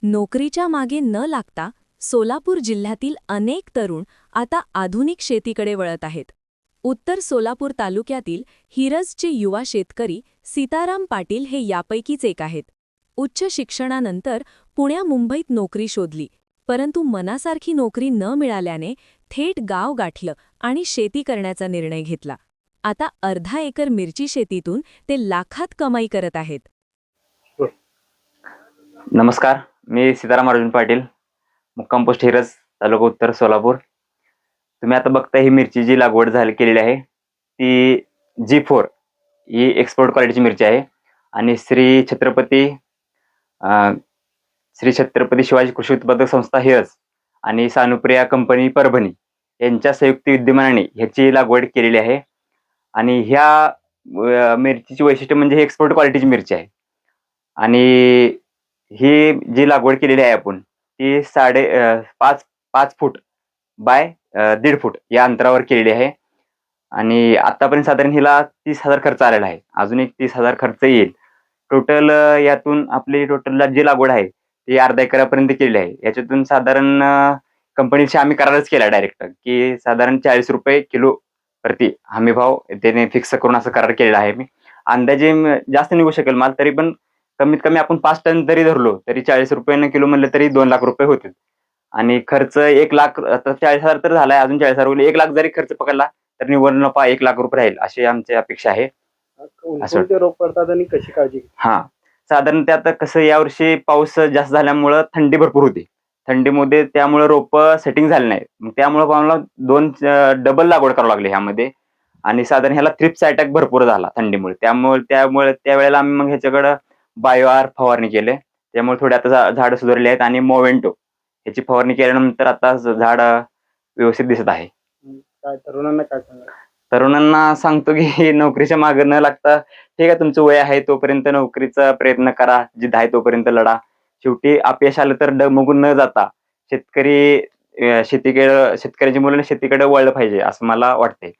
नोकरीच्या मागे न लागता सोलापूर जिल्ह्यातील अनेक तरुण आता आधुनिक शेतीकडे वळत आहेत. उत्तर सोलापूर तालुक्यातील हिरजचे युवा शेतकरी सीताराम पाटील हे यापैकीच एक आहेत. उच्च शिक्षणानंतर पुण्या-मुंबईत नोकरी शोधली, परंतु मनासारखी नोकरी न मिळाल्याने थेट गाव गाठलं आणि शेती करण्याचा निर्णय घेतला. आता अर्धा एकर मिरची शेतीतून ते लाखात कमाई करत आहेत. नमस्कार, मी सीताराम अर्जुन पाटील, मुक्काम पोस्ट हिरज, तालुका उत्तर सोलापूर. तुम्ही आता बघता ही मिरची जी लागवड केलेली आहे ती G4 ही एक्सपोर्ट क्वालिटीची मिरची आहे आणि श्री छत्रपती शिवाजी कृषी उत्पादक संस्था हिरज आणि सानुप्रिया कंपनी परभणी यांच्या संयुक्त विद्यमानाने ह्याची लागवड केलेली आहे. आणि ह्या मिरचीची वैशिष्ट्य म्हणजे ही एक्सपोर्ट क्वालिटीची मिरची आहे. आणि ही जी लागवड केलेली आहे आपण ती 5.5 फूट बाय 1.5 फूट या अंतरावर केलेली आहे. आणि आतापर्यंत साधारण हिला 30,000 खर्च आलेला आहे. अजून एक 30,000 खर्च येईल. टोटल यातून आपली टोटल जी लागवड आहे ती अर्धा एकरापर्यंत केलेली आहे. याच्यातून साधारण कंपनीशी आम्ही करारच केला डायरेक्ट की साधारण 40 रुपये किलो प्रति हमी भाव त्याने फिक्स करून असं करार केलेला आहे. मी अंदाजे जास्त निघू शकेल माल, तरी पण कमीत कमी आपण 5 टन जरी धरलो तरी 40 रुपयानं किलो म्हणलं तरी 2 लाख रुपये होतील. आणि खर्च 1 लाख, आता 40,000 तर झालाय, अजून 40,000 होईल. 1 लाख जरी खर्च पकडला तर निव्वळ नफा 1 लाख रुपये राहील अशी आमची अपेक्षा आहे. कोणते रोग पडतात आणि कशी काळजी? साधारण ते आता कसं यावर्षी पाऊस जास्त झाल्यामुळं थंडी भरपूर होती. थंडीमध्ये त्यामुळे रोप सेटिंग झाले नाही. मग त्यामुळे आम्हाला 2 डबल लागवड करावं लागली ह्यामध्ये. आणि साधारण ह्याला थ्रिप्स अटॅक भरपूर झाला थंडीमुळे. त्यामुळे त्यावेळेला आम्ही मग ह्याच्याकडं बायोआर फवारणी केले. त्यामुळे थोडे आता झाडं सुधारली आहेत. आणि मोवेंटो ह्याची फवारणी केल्यानंतर आता झाड व्यवस्थित दिसत आहे. काय तरुणांना काय सांगा? तरुणांना सांगतो की नोकरीच्या मागे न लागता, ठीक आहे तुमचं वय आहे तोपर्यंत नोकरीचा प्रयत्न करा, जिद्द आहे तोपर्यंत लढा. शेवटी अपयश आलं तर डगमगून न जाता शेतकऱ्याची मुलं शेतीकडे वळलं पाहिजे असं मला वाटतंय.